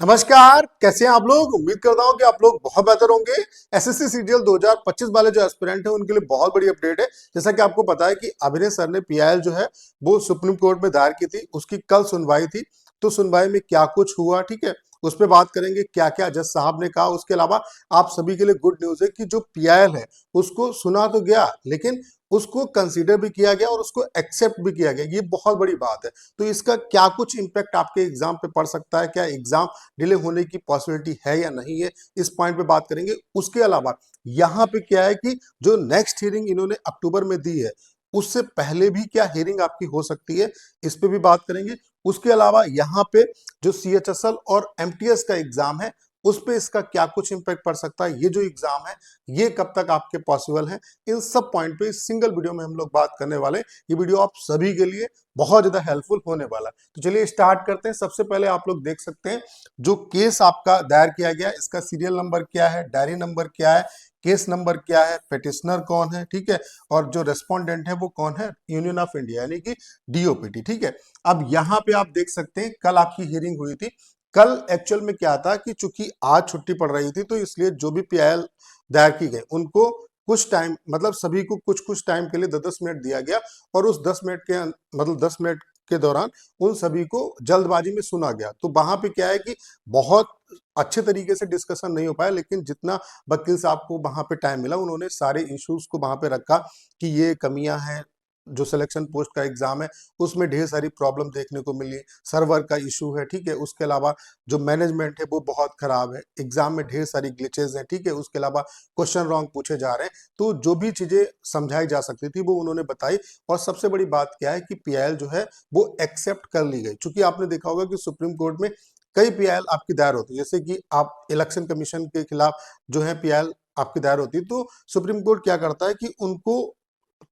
नमस्कार, कैसे हैं आप लोग। उम्मीद करता हूं कि आप लोग बहुत बेहतर होंगे। एसएससी सीजीएल 2025 वाले जो एस्पिरेंट हैं उनके लिए बहुत बड़ी अपडेट है। जैसा कि आपको पता है कि अभिनय सर ने पीआईएल जो है वो सुप्रीम कोर्ट में दायर की थी, उसकी कल सुनवाई थी। तो सुनवाई में क्या कुछ हुआ, ठीक है, उस पर बात करेंगे। क्या क्या जज साहब ने कहा। उसके अलावा आप सभी के लिए गुड न्यूज है कि जो पीआईएल है उसको सुना तो गया, लेकिन उसको कंसीडर भी किया गया और उसको एक्सेप्ट भी किया गया। ये बहुत बड़ी बात है। तो इसका क्या कुछ इंपैक्ट आपके एग्जाम पे पड़ सकता है, क्या एग्जाम डिले होने की पॉसिबिलिटी है या नहीं है, इस पॉइंट पे बात करेंगे। उसके अलावा यहाँ पे क्या है कि जो नेक्स्ट हियरिंग इन्होंने अक्टूबर में दी है, उससे पहले भी क्या हियरिंग आपकी हो सकती है, इस पे भी बात करेंगे। उसके अलावा यहाँ पे जो सीएचएसएल और एमटीएस का एग्जाम है, उस पे इसका क्या कुछ इंपैक्ट पड़ सकता है, ये जो एग्जाम है ये कब तक आपके पॉसिबल है, इन सब पॉइंट पे इस सिंगल वीडियो में हम लोग बात करने वाले हैं। ये वीडियो आप सभी के लिए बहुत ज्यादा हेल्पफुल होने वाला है। तो चलिए स्टार्ट करते हैं। सबसे पहले आप लोग देख सकते हैं जो केस आपका दायर किया गया, इसका सीरियल नंबर क्या है, डायरी नंबर क्या है, केस नंबर क्या है, पिटिशनर कौन है, ठीक है, और जो रेस्पोंडेंट है वो कौन है, यूनियन ऑफ इंडिया यानी कि डीओपीटी, ठीक है। अब यहाँ पे आप देख सकते हैं कल आपकी हियरिंग हुई थी। कल एक्चुअल में क्या था कि चूंकि आज छुट्टी पड़ रही थी, तो इसलिए जो भी पीआईएल दायर की गई उनको कुछ टाइम, मतलब सभी को कुछ कुछ टाइम के लिए 10 मिनट दिया गया, और उस 10 मिनट के मतलब 10 मिनट के दौरान उन सभी को जल्दबाजी में सुना गया। तो वहां पे क्या है कि बहुत अच्छे तरीके से डिस्कशन नहीं हो पाया, लेकिन जितना वकील साहब को वहां पे टाइम मिला उन्होंने सारे इश्यूज को वहां पे रखा कि ये कमियां हैं। जो सिलेक्शन पोस्ट का एग्जाम है उसमें ढेर सारी प्रॉब्लम देखने को मिली, सर्वर का इशू है, ठीक है। उसके अलावा जो मैनेजमेंट है वो बहुत खराब है, एग्जाम में ढेर सारी ग्लिचेज हैं, ठीक है। उसके अलावा क्वेश्चन रॉन्ग पूछे जा रहे हैं। तो जो भी चीजें समझाई जा सकती थी वो उन्होंने बताई। और सबसे बड़ी बात क्या है कि पीआईएल जो है वो एक्सेप्ट कर ली गई। चूंकि आपने देखा होगा कि सुप्रीम कोर्ट में कई पीआईएल आपकी दायर होती है, जैसे कि आप इलेक्शन कमीशन के खिलाफ जो है पीआईएल आपकी दायर होती है, तो सुप्रीम कोर्ट क्या करता है कि उनको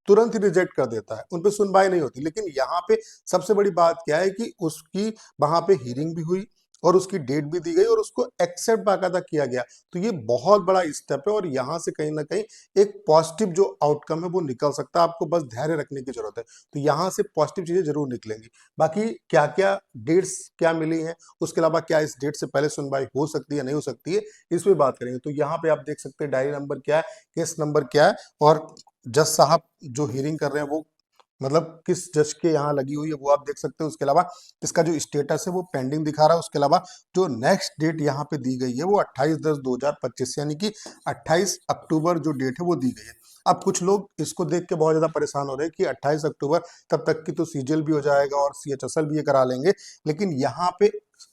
तुरंत ही रिजेक्ट कर देता है, उन पे सुनवाई नहीं होती। लेकिन यहाँ पे सबसे बड़ी बात क्या है कि उसकी वहां पे हियरिंग भी हुई और उसकी डेट भी दी गई और उसको एक्सेप्ट बाकायदा किया गया। तो ये बहुत बड़ा स्टेप है और यहाँ से कहीं ना कहीं एक पॉजिटिव जो आउटकम है वो निकल सकता है। आपको बस धैर्य रखने की जरूरत है। तो यहाँ से पॉजिटिव चीजें जरूर निकलेंगी। बाकी क्या क्या डेट्स क्या मिली हैं, उसके अलावा क्या इस डेट से पहले सुनवाई हो सकती है नहीं हो सकती है, इस पे बात करेंगे। तो यहाँ पे आप देख सकते हैं डायरी नंबर क्या है, केस नंबर क्या है, और जज साहब जो हियरिंग कर रहे हैं वो मतलब किस जज के यहाँ लगी हुई है वो आप देख सकते हैं। उसके अलावा इसका जो स्टेटस है वो पेंडिंग दिखा रहा है। उसके अलावा जो नेक्स्ट डेट यहाँ पे दी गई है वो 28/10/2025 यानी कि 28 अक्टूबर जो डेट है वो दी गई है। अब कुछ लोग इसको देख के बहुत ज्यादा परेशान हो रहे हैं कि 28 अक्टूबर तब तक की तो सीजीएल भी हो जाएगा और सीएचएसएल भी ये करा लेंगे। लेकिन यहाँ पे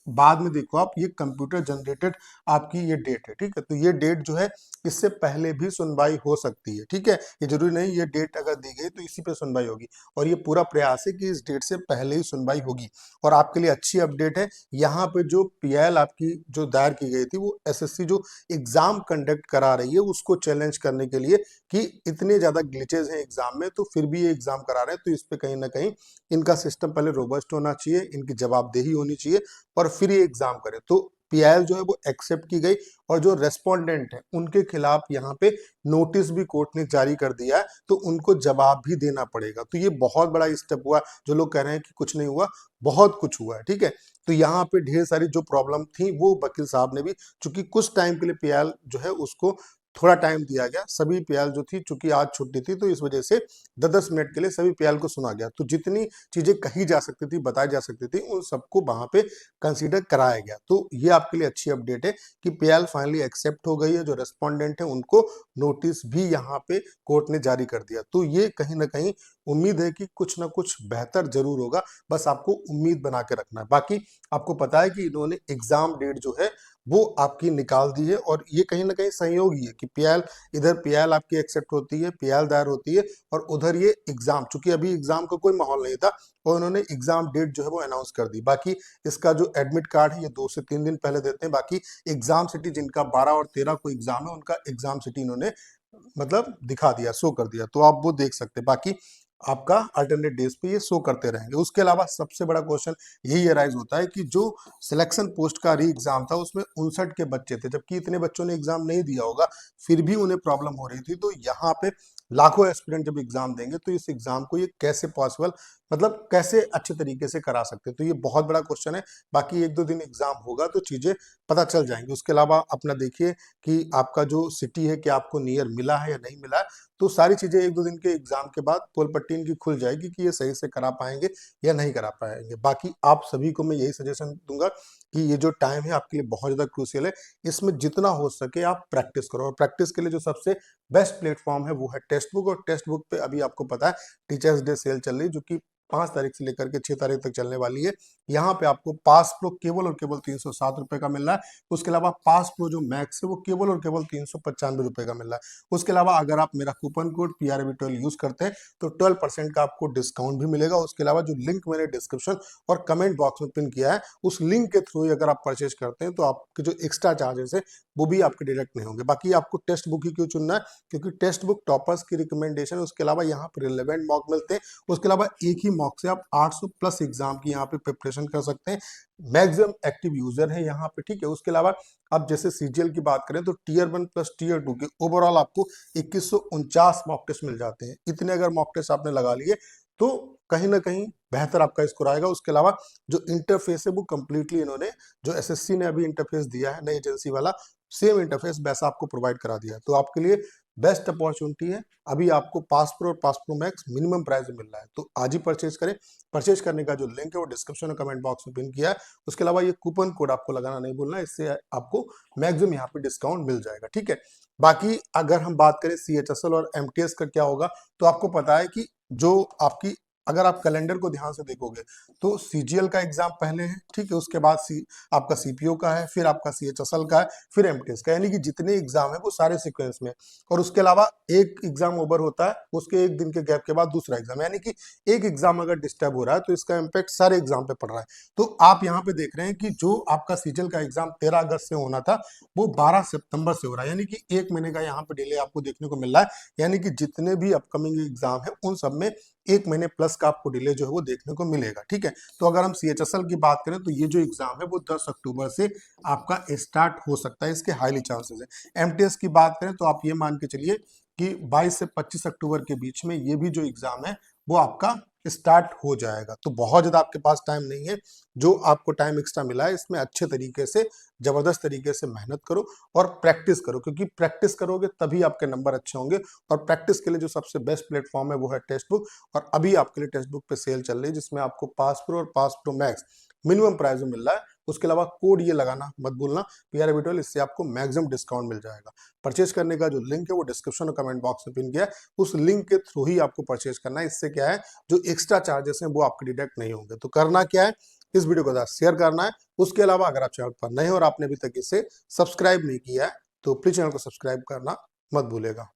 बाद में देखो आप, ये कंप्यूटर जनरेटेड आपकी ये डेट है, ठीक है। तो ये डेट जो है इससे पहले भी सुनवाई हो सकती है, ठीक है। ये जरूरी नहीं ये डेट अगर दी गई तो इसी पे सुनवाई होगी, और ये पूरा प्रयास है कि इस डेट से पहले ही सुनवाई होगी। और आपके लिए अच्छी अपडेट है, यहाँ पे जो पीआईएल आपकी जो दायर की गई थी वो एसएससी जो एग्जाम कंडक्ट करा रही है उसको चैलेंज करने के लिए कि इतने ज्यादा ग्लिचेज हैं एग्जाम में तो फिर भी ये एग्जाम करा रहे हैं। तो इस पे कहीं ना कहीं इनका सिस्टम पहले रोबस्ट होना चाहिए, इनकी जवाबदेही होनी चाहिए, और फिर ये एग्जाम करे। तो पीआईएल जो है वो एक्सेप्ट की गई, और जो रेस्पोंडेंट है उनके खिलाफ यहाँ पे नोटिस भी कोर्ट ने जारी कर दिया है, तो उनको जवाब भी देना पड़ेगा। तो ये बहुत बड़ा स्टेप हुआ। जो लोग कह रहे हैं कि कुछ नहीं हुआ, बहुत कुछ हुआ है, ठीक है। तो यहाँ पे ढेर सारी जो प्रॉब्लम थी वो वकील साहब ने भी, चूंकि कुछ टाइम के लिए पीआईएल जो है उसको थोड़ा टाइम दिया गया, सभी पीआईएल जो थी चूंकि आज छुट्टी थी तो इस वजह से 10 मिनट के लिए सभी पीआईएल को सुना गया। तो जितनी चीजें कही जा सकती थी, बताई जा सकती थी, उन सबको वहां पे कंसीडर कराया गया। तो ये आपके लिए अच्छी अपडेट है कि पीएल फाइनली एक्सेप्ट हो गई है। जो रेस्पोंडेंट है उनको नोटिस भी यहाँ पे कोर्ट ने जारी कर दिया। तो ये कहीं ना कहीं उम्मीद है कि कुछ ना कुछ बेहतर जरूर होगा, बस आपको उम्मीद बना के रखना है। बाकी आपको पता है कि इन्होंने एग्जाम डेट जो है वो आपकी निकाल दी है, और ये कहीं ना कहीं संयोग ही है कि पीएल, इधर पीएल आपकी एक्सेप्ट होती है, पीएल दायर होती है, और उधर ये एग्जाम, चूंकि अभी एग्जाम का कोई माहौल नहीं था और उन्होंने एग्जाम डेट जो है वो अनाउंस कर दी। बाकी इसका जो एडमिट कार्ड है ये 2 से 3 दिन पहले देते हैं। बाकी एग्जाम सिटी जिनका 12 और 13 को एग्जाम है उनका एग्जाम सिटी इन्होंने मतलब दिखा दिया, शो कर दिया, तो आप वो देख सकते हैं। बाकी आपका अल्टरनेट डेज पे ये शो करते रहेंगे। उसके अलावा सबसे बड़ा क्वेश्चन यही अराइज होता है कि जो सिलेक्शन पोस्ट का री एग्जाम था उसमें 59 के बच्चे थे, जबकि इतने बच्चों ने एग्जाम नहीं दिया होगा, फिर भी उन्हें प्रॉब्लम हो रही थी। तो यहाँ पे लाखों एस्पिरेंट जब एग्जाम देंगे तो इस एग्जाम को ये कैसे पॉसिबल, मतलब कैसे अच्छे तरीके से करा सकते हैं। तो ये बहुत बड़ा क्वेश्चन है। बाकी 1-2 दिन एग्जाम होगा तो चीजें पता चल जाएंगी। उसके अलावा अपना देखिए कि आपका जो सिटी है, क्या आपको नियर मिला है या नहीं मिला है। तो सारी चीजें 1-2 दिन के एग्जाम के बाद पोल पट्टी इनकी खुल जाएगी कि ये सही से करा पाएंगे या नहीं करा पाएंगे। बाकी आप सभी को मैं यही सजेशन दूंगा कि ये जो टाइम है आपके लिए बहुत ज्यादा क्रूशियल है। इसमें जितना हो सके आप प्रैक्टिस करो, और प्रैक्टिस के लिए जो सबसे बेस्ट प्लेटफॉर्म है वो है टेक्स्ट बुक। और टेक्स्ट बुक पे अभी आपको पता है टीचर्स डे सेल चल रही है, जो कि 5 तारीख से लेकर के 6 तारीख तक चलने वाली है। यहाँ पे आपको पास प्रो केवल और केवल 307 रुपए का मिल रहा है। उसके अलावा पास प्रो जो मैक्स है वो केवल और केवल 395 रुपए का मिल रहा है। उसके अलावा अगर आप मेरा कूपन कोड PRV12 यूज करते हैं तो 12% का आपको डिस्काउंट भी मिलेगा। उसके अलावा जो लिंक मैंने डिस्क्रिप्शन और कमेंट बॉक्स में पिन किया है, उस लिंक के थ्रू अगर आप परचेज करते हैं तो आपके जो एक्स्ट्रा चार्जेस है वो भी आपके डिडक्ट नहीं होंगे। बाकी आपको टेक्स्ट बुक ही क्यों चुनना है, क्योंकि टेक्स्ट बुक टॉपर्स की रिकमेंडेशन है। उसके अलावा यहाँ पर रिलेवेंट मॉक मिलते हैं। उसके अलावा एक ही मॉक से आप 800 प्लस एग्जाम की यहाँ पे प्रिपरेशन कर सकते हैं। मैक्सिमम एक्टिव यूजर है यहाँ पे, ठीक है। उसके अलावा आप जैसे सीजीएल की बात करें तो टीयर 1 प्लस टीयर 2 के ओवरऑल आपको 2149 मॉक टेस्ट मिल जाते हैं। इतने अगर मॉक टेस्ट आपने लगा लिए तो कहीं ना कहीं बेहतर आपका स्कोर आएगा। उसके अलावा जो इंटरफेस है वो कंप्लीटली इन्होंने, जो एसएससी ने अभी इंटरफेस दिया है नई एजेंसी वाला, सेम इंटरफेस वैसा आपको प्रोवाइड करा दिया है। तो आपके लिए बेस्ट अपॉर्चुनिटी है। अभी आपको पास प्रो और pass pro max minimum price में मिल रहा है, तो आज ही परचेज करें। परचेज करने का जो लिंक है वो डिस्क्रिप्शन और कमेंट बॉक्स में पिन किया है। उसके अलावा ये कूपन कोड आपको लगाना नहीं भूलना है, इससे आपको मैक्सिमम यहाँ पे डिस्काउंट मिल जाएगा, ठीक है। बाकी अगर हम बात करें CHSL और MTS का क्या होगा, तो आपको पता है कि जो आपकी, अगर आप कैलेंडर को ध्यान से देखोगे तो सीजीएल का एग्जाम पहले है, ठीक है। उसके बाद आपका सीपीओ का है, फिर आपका CHSL का है, फिर MTS का, यानी कि जितने एग्जाम है वो सारे सीक्वेंस में। और उसके अलावा एक एग्जाम ओवर होता है, उसके एक दिन के गैप के बाद दूसरा एग्जाम, यानी कि एक एग्जाम अगर डिस्टर्ब हो रहा है तो इसका इम्पैक्ट सारे एग्जाम पे पड़ रहा है। तो आप यहाँ पे देख रहे हैं कि जो आपका सीजीएल का एग्जाम 13 अगस्त से होना था वो 12 सितंबर से हो रहा है, यानी कि 1 महीने का यहाँ पे डिले आपको देखने को मिल रहा है। यानी कि जितने भी अपकमिंग एग्जाम है उन सब में 1 महीने प्लस का आपको डिले जो है वो देखने को मिलेगा, ठीक है। तो अगर हम CHSL की बात करें तो ये जो एग्जाम है वो 10 अक्टूबर से आपका स्टार्ट हो सकता है, इसके हाईली चांसेस है। MTS की बात करें तो आप ये मान के चलिए कि 22 से 25 अक्टूबर के बीच में ये भी जो एग्जाम है वो आपका स्टार्ट हो जाएगा। तो बहुत ज्यादा आपके पास टाइम नहीं है। जो आपको टाइम एक्स्ट्रा मिला है इसमें अच्छे तरीके से, जबरदस्त तरीके से मेहनत करो और प्रैक्टिस करो, क्योंकि प्रैक्टिस करोगे तभी आपके नंबर अच्छे होंगे। और प्रैक्टिस के लिए जो सबसे बेस्ट प्लेटफॉर्म है वो है टेक्स्ट बुक। और अभी आपके लिए टेक्स्ट बुक पे सेल चल रही है, जिसमें आपको पास प्रो और pass pro max minimum price में मिल रहा है। उसके अलावा कोड ये लगाना मत भूलना PRV12, इससे आपको मैक्सिमम डिस्काउंट मिल जाएगा। परचेज करने का जो लिंक है वो डिस्क्रिप्शन और कमेंट बॉक्स में पिन किया है, उस लिंक के थ्रू ही आपको परचेज करना है। इससे क्या है, जो एक्स्ट्रा चार्जेस हैं वो आपके डिडक्ट नहीं होंगे। तो करना क्या है, इस वीडियो को ज़्यादा शेयर करना है। उसके अलावा अगर आप चैनल पर नए हो और आपने अभी तक इसे सब्सक्राइब नहीं किया है तो प्लीज चैनल को सब्सक्राइब करना मत भूलेगा।